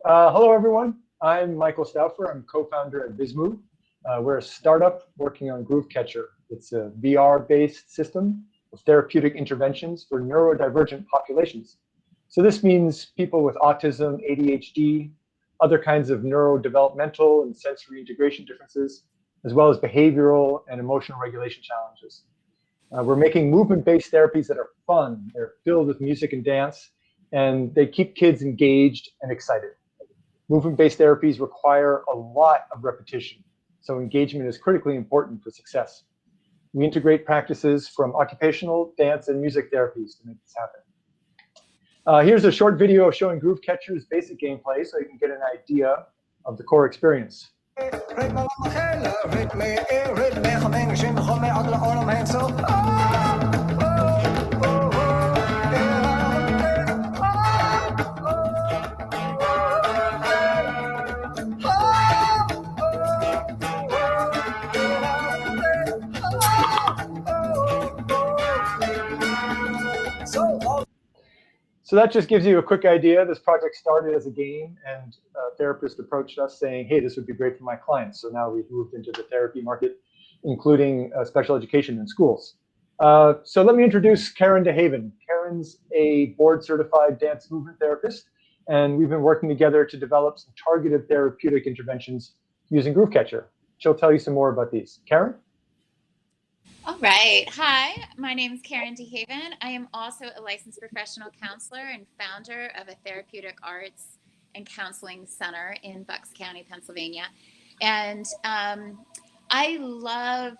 Hello, everyone. I'm Michael Stauffer. I'm co-founder at Vizmoo. We're a startup working on Groove Catcher. It's a VR-based system of therapeutic interventions for neurodivergent populations. So this means people with autism, ADHD, other kinds of neurodevelopmental and sensory integration differences, as well as behavioral and emotional regulation challenges. We're making movement-based therapies that are fun. They're filled with music and dance, and they keep kids engaged and excited. Movement-based therapies require a lot of repetition, so engagement is critically important for success. We integrate practices from occupational, dance, and music therapies to make this happen. Here's a short video showing Groove Catcher's basic gameplay so you can get an idea of the core experience. So that just gives you a quick idea. This project started as a game, and a therapist approached us saying, hey, this would be great for my clients. So now we've moved into the therapy market, including special education in schools. So let me introduce Karen DeHaven. Karen's a board-certified dance movement therapist, and we've been working together to develop some targeted therapeutic interventions using Groove Catcher. She'll tell you some more about these. Karen? All right. Hi, my name is Karen DeHaven. I am also a licensed professional counselor and founder of a therapeutic arts and counseling center in Bucks County, Pennsylvania. And I love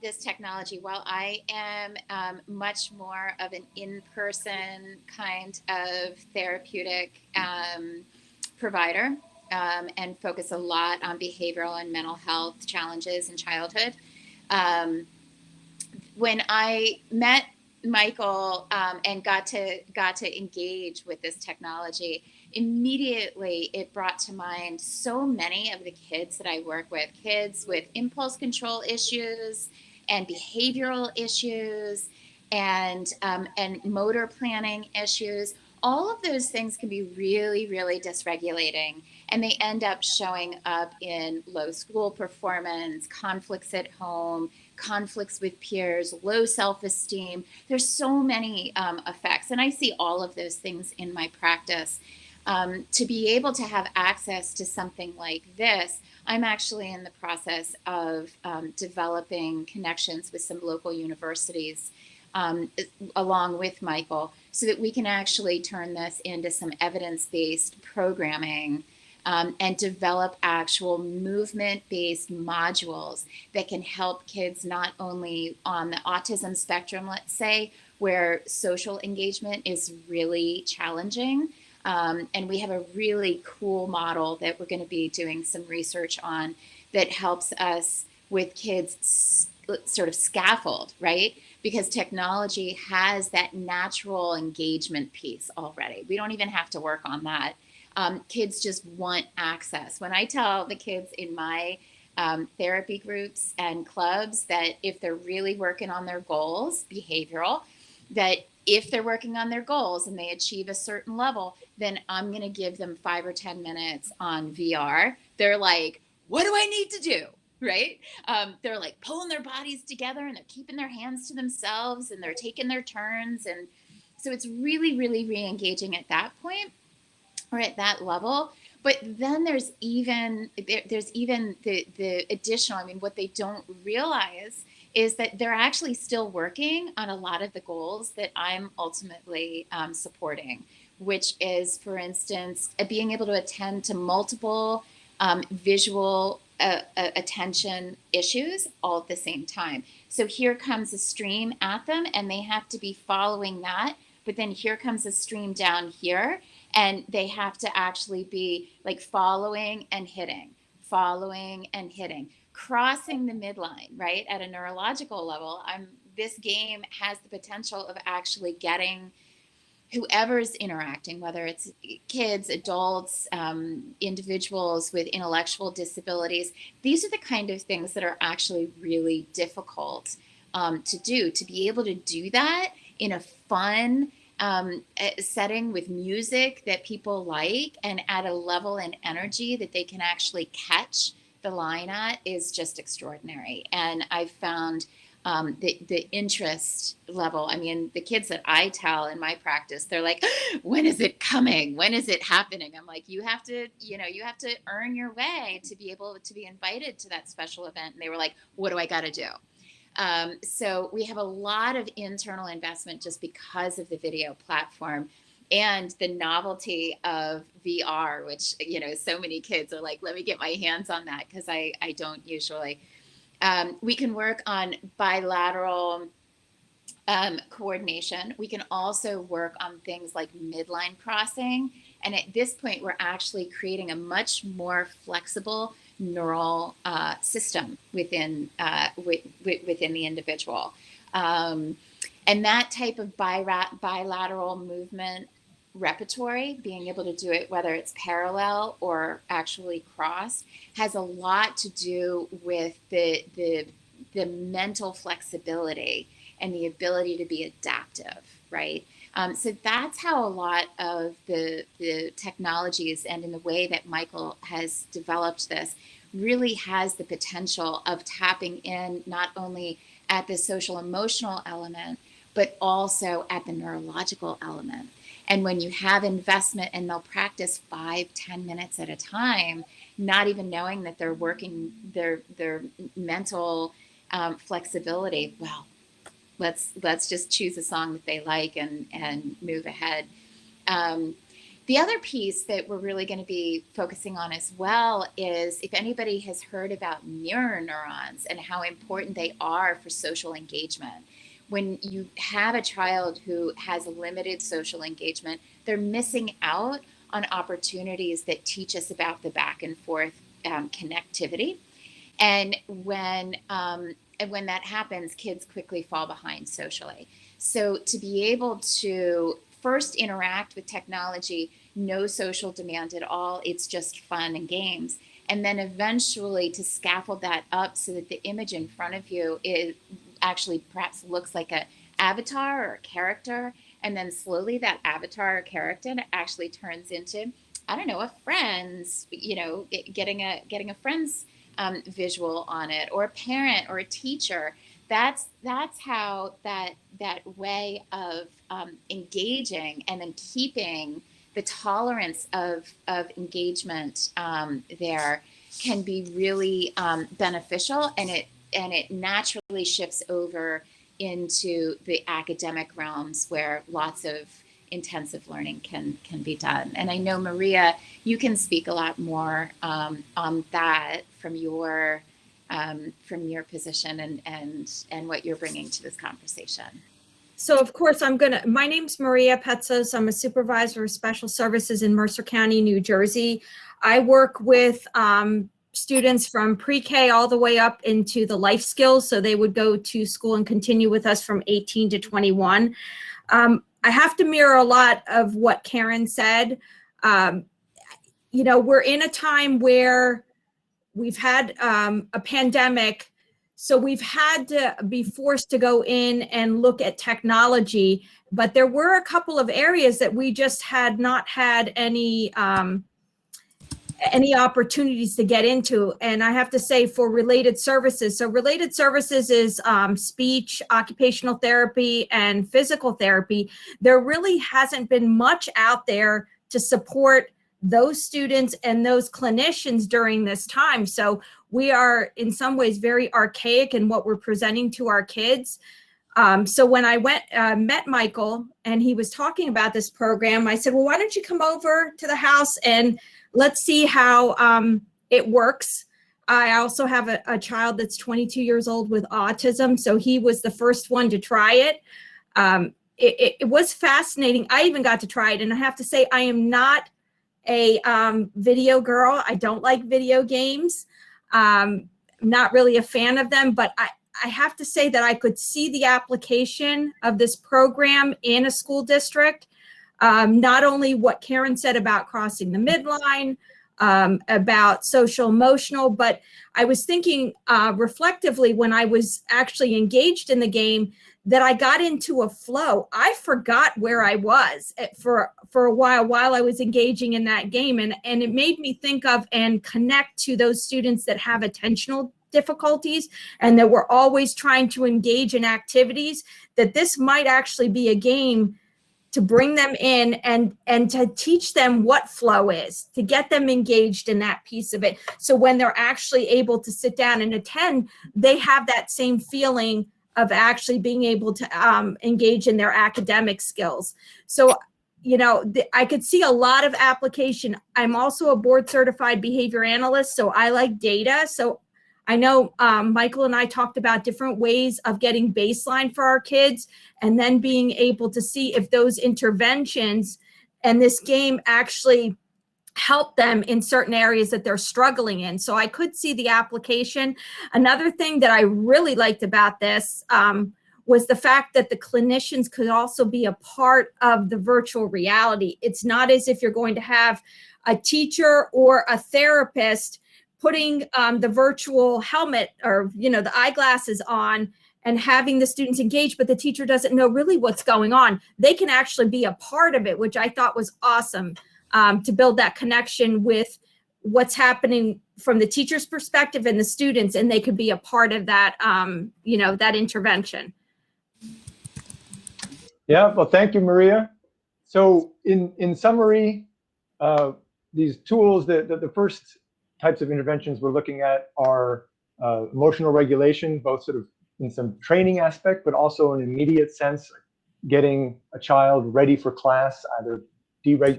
this technology. While I am much more of an in-person kind of therapeutic provider and focus a lot on behavioral and mental health challenges in childhood, when I met Michael and got to engage with this technology, immediately it brought to mind so many of the kids that I work with impulse control issues and behavioral issues and motor planning issues. All of those things can be really, really dysregulating, and they end up showing up in low school performance, conflicts at home, conflicts with peers, low self-esteem. There's so many effects, and I see all of those things in my practice. To be able to have access to something like this, I'm actually in the process of developing connections with some local universities along with Michael, so that we can actually turn this into some evidence-based programming and develop actual movement-based modules that can help kids not only on the autism spectrum, let's say, where social engagement is really challenging. And we have a really cool model that we're going to be doing some research on that helps us with kids sort of scaffold, right? Because technology has that natural engagement piece already. We don't even have to work on that. Kids just want access. When I tell the kids in my therapy groups and clubs that if they're really working on their goals, behavioral, that if they're working on their goals and they achieve a certain level, then I'm going to give them 5 or 10 minutes on VR. They're like, what do I need to do? Right? They're like pulling their bodies together and they're keeping their hands to themselves and they're taking their turns. And so it's really, really re-engaging at that point or at that level. But then there's even the additional, I mean, what they don't realize is that they're actually still working on a lot of the goals that I'm ultimately supporting, which is, for instance, being able to attend to multiple visual attention issues all at the same time. So here comes a stream at them and they have to be following that, but then here comes a stream down here and they have to actually be like following and hitting, crossing the midline, right? At a neurological level, this game has the potential of actually getting whoever's interacting, whether it's kids, adults, individuals with intellectual disabilities. These are the kind of things that are actually really difficult to do. To be able to do that in a fun setting with music that people like and at a level and energy that they can actually catch the line at is just extraordinary. And I've found the interest level. I mean, the kids that I tell in my practice, they're like, when is it coming? When is it happening? I'm like, you have to earn your way to be able to be invited to that special event. And they were like, what do I got to do? So we have a lot of internal investment just because of the video platform and the novelty of VR, which, so many kids are like, let me get my hands on that, because I don't usually. We can work on bilateral coordination. We can also work on things like midline crossing. And at this point, we're actually creating a much more flexible neural system within the individual. And that type of bilateral movement repertory, being able to do it, whether it's parallel or actually crossed, has a lot to do with the mental flexibility and the ability to be adaptive, right? So that's how a lot of the technologies and in the way that Michael has developed this really has the potential of tapping in not only at the social emotional element, but also at the neurological element. And when you have investment and they'll practice 5-10 minutes at a time, not even knowing that they're working their mental flexibility, well, let's just choose a song that they like and move ahead. The other piece that we're really going to be focusing on as well is, if anybody has heard about mirror neurons and how important they are for social engagement. When you have a child who has limited social engagement, they're missing out on opportunities that teach us about the back and forth connectivity. And when that happens, kids quickly fall behind socially. So to be able to first interact with technology, no social demand at all, it's just fun and games. And then eventually to scaffold that up so that the image in front of you is actually perhaps looks like an avatar or a character. And then slowly that avatar or character actually turns into, I don't know, a friend's, getting a friend's visual on it, or a parent or a teacher. That's how that way of engaging and then keeping the tolerance of engagement there can be really beneficial, and it naturally shifts over into the academic realms where lots of intensive learning can be done. And I know, Maria, you can speak a lot more on that from your position and what you're bringing to this conversation. So of course my name's Maria Petzos. I'm a supervisor of special services in Mercer County, New Jersey. I work with students from pre-K all the way up into the life skills. So they would go to school and continue with us from 18 to 21. I have to mirror a lot of what Karen said. We're in a time where we've had a pandemic. So we've had to be forced to go in and look at technology, but there were a couple of areas that we just had not had any opportunities to get into. And I have to say, for related services, so related services is speech, occupational therapy, and physical therapy. There really hasn't been much out there to support those students and those clinicians during this time. So we are in some ways very archaic in what we're presenting to our kids. So when I met Michael and he was talking about this program, I said, well, why don't you come over to the house and let's see how it works. I also have a child that's 22 years old with autism. So he was the first one to try it. It was fascinating. I even got to try it. And I have to say, I am not a video girl. I don't like video games. Not really a fan of them, but I have to say that I could see the application of this program in a school district. Not only what Karen said about crossing the midline, about social emotional, but I was thinking reflectively when I was actually engaged in the game that I got into a flow. I forgot where I was for a while I was engaging in that game. And it made me think of and connect to those students that have attentional difficulties and that we're always trying to engage in activities, that this might actually be a game to bring them in and to teach them what flow is, to get them engaged in that piece of it. So when they're actually able to sit down and attend, they have that same feeling of actually being able to engage in their academic skills. So, you know, I could see a lot of application. I'm also a board certified behavior analyst, so I like data. So I know Michael and I talked about different ways of getting baseline for our kids and then being able to see if those interventions and this game actually help them in certain areas that they're struggling in. So I could see the application. Another thing that I really liked about this was the fact that the clinicians could also be a part of the virtual reality. It's not as if you're going to have a teacher or a therapist putting the virtual helmet or, you know, the eyeglasses on and having the students engage, but the teacher doesn't know really what's going on. They can actually be a part of it, which I thought was awesome, to build that connection with what's happening from the teacher's perspective and the students, and they could be a part of that, you know, that intervention. Yeah, well, thank you, Maria. So in summary, these tools, the first types of interventions we're looking at are emotional regulation, both sort of in some training aspect, but also in an immediate sense, getting a child ready for class, either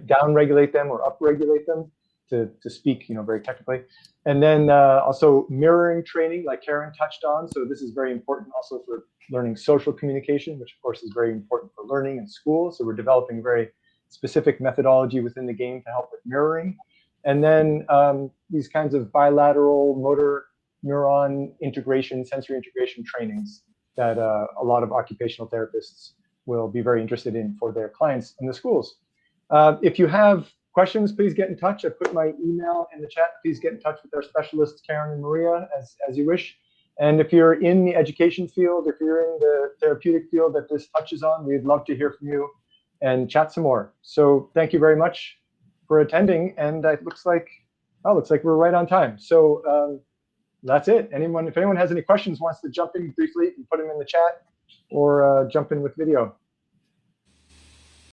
down-regulate them or up-regulate them, to speak, you know, very technically. And then also mirroring training, like Karen touched on. So this is very important also for learning social communication, which of course is very important for learning in school. So we're developing very specific methodology within the game to help with mirroring. And then these kinds of bilateral motor neuron integration, sensory integration trainings that a lot of occupational therapists will be very interested in for their clients in the schools. If you have questions, please get in touch. I put my email in the chat. Please get in touch with our specialists, Karen and Maria, as you wish. And if you're in the education field, if you're in the therapeutic field that this touches on, we'd love to hear from you and chat some more. So thank you very much for attending. And it looks like we're right on time. So that's it. If anyone has any questions, wants to jump in briefly, you can put them in the chat or jump in with video.